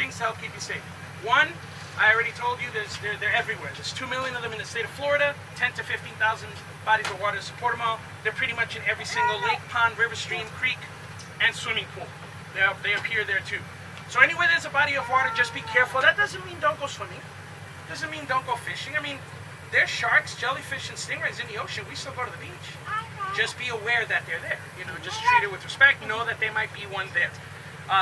things to help keep you safe. One, I already told you, they're everywhere. There's 2 million of them in the state of Florida, 10 to 15,000 bodies of water to support them all. They're pretty much in every single lake, pond, river, stream, creek, and swimming pool. They appear there too. So anywhere there's a body of water, just be careful. That doesn't mean don't go swimming. Doesn't mean don't go fishing. I mean, there's sharks, jellyfish, and stingrays in the ocean. We still go to the beach. Just be aware that they're there. You know, just treat it with respect. Know that there might be one there.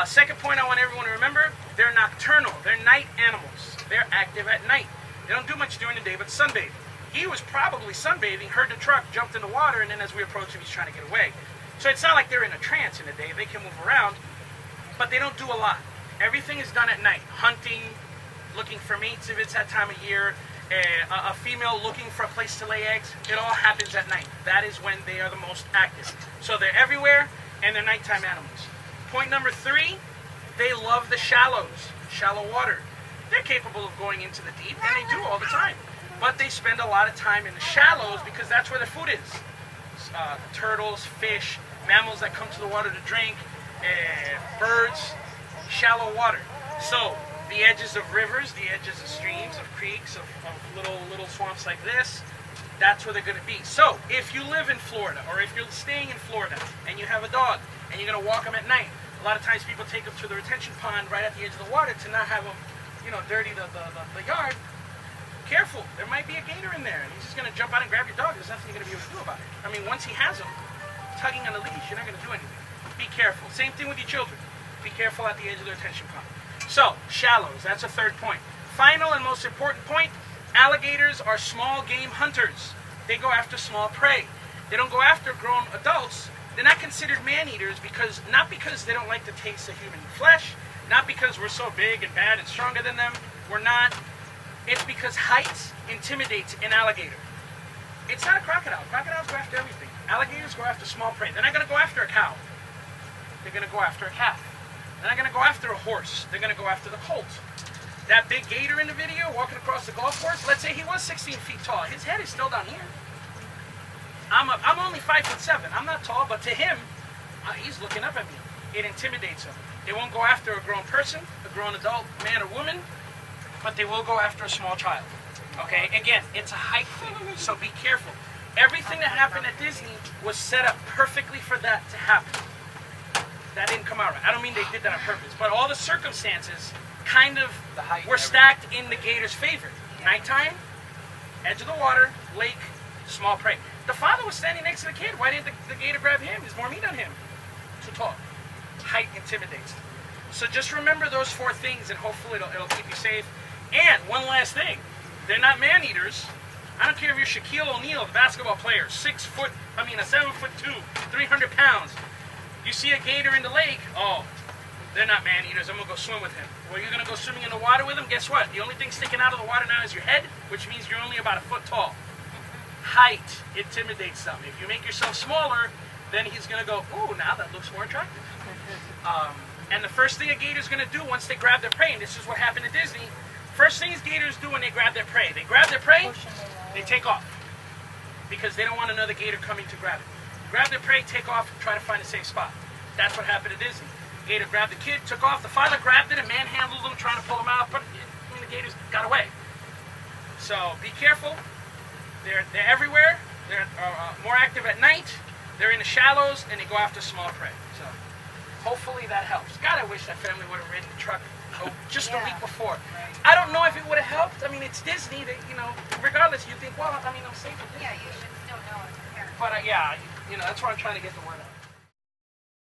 Second point I want everyone to remember, they're nocturnal. They're night animals. They're active at night. They don't do much during the day but sunbathe. He was probably sunbathing, heard the truck, jumped in the water, and then as we approached him, he's trying to get away. So it's not like they're in a trance in the day. They can move around, but they don't do a lot. Everything is done at night. Hunting, looking for mates if it's that time of year, a female looking for a place to lay eggs. It all happens at night. That is when they are the most active. So they're everywhere, and they're nighttime animals. Point number 3, they love the shallows, shallow water. They're capable of going into the deep, and they do all the time. But they spend a lot of time in the shallows because that's where their food is. Turtles, fish, mammals that come to the water to drink, birds, shallow water. So the edges of rivers, the edges of streams, of creeks, of little swamps like this, that's where they're going to be. So if you live in Florida, or if you're staying in Florida and you have a dog and you're going to walk them at night, a lot of times people take them to the retention pond right at the edge of the water to not have them, you know, dirty the yard. Careful, there might be a gator in there, and he's just going to jump out and grab your dog. There's nothing you're going to be able to do about it. I mean, once he has him, tugging on the leash, you're not going to do anything. Be careful. Same thing with your children. Be careful at the edge of the retention pond. So, shallows, that's a third point. Final and most important point, alligators are small game hunters. They go after small prey. They don't go after grown adults. They're not considered man-eaters not because they don't like the taste of human flesh, not because we're so big and bad and stronger than them. We're not. It's because height intimidates an alligator. It's not a crocodile. Crocodiles go after everything. Alligators go after small prey. They're not going to go after a cow. They're going to go after a calf. They're not going to go after a horse. They're going to go after the colt. That big gator in the video walking across the golf course, let's say he was 16 feet tall. His head is still down here. I'm only 5'7". I'm not tall, but to him, he's looking up at me. It intimidates him. They won't go after a grown person, a grown adult, man or woman, but they will go after a small child. Okay? Again, it's a height thing, so be careful. Everything that happened at Disney was set up perfectly for that to happen. That didn't come out right. I don't mean they did that on purpose, but all the circumstances kind of were stacked in the gator's favor. Nighttime, edge of the water, lake, small prey. The father was standing next to the kid. Why didn't the gator grab him? There's more meat on him. Too tall. Height intimidates. So just remember those 4 things, and hopefully it'll keep you safe. And one last thing, they're not man-eaters. I don't care if you're Shaquille O'Neal, the basketball player, 7'2", 300 pounds. You see a gator in the lake, oh, they're not man-eaters, I'm going to go swim with him. Well, you're going to go swimming in the water with him, guess what? The only thing sticking out of the water now is your head, which means you're only about 1 foot tall. Height intimidates them. If you make yourself smaller, then he's going to go, ooh, now that looks more attractive. And the first thing a gator's going to do once they grab their prey, and this is what happened at Disney, first things gators do when they grab their prey, they take off. Because they don't want another gator coming to grab it. Grab their prey, take off, and try to find a safe spot. That's what happened at Disney. Gator grabbed the kid, took off. The father grabbed it and manhandled him, trying to pull him out, but the gators got away. So be careful. They're everywhere. They're more active at night. They're in the shallows, and they go after small prey. So hopefully that helps. God, I wish that family would have ridden the truck just a week before. I don't know if it would have helped. I mean, it's Disney. That, you know, regardless, you think, well, I mean, I'm safe with this. Yeah, you should still know as a parent. But yeah, you know, that's why I'm trying to get the word out.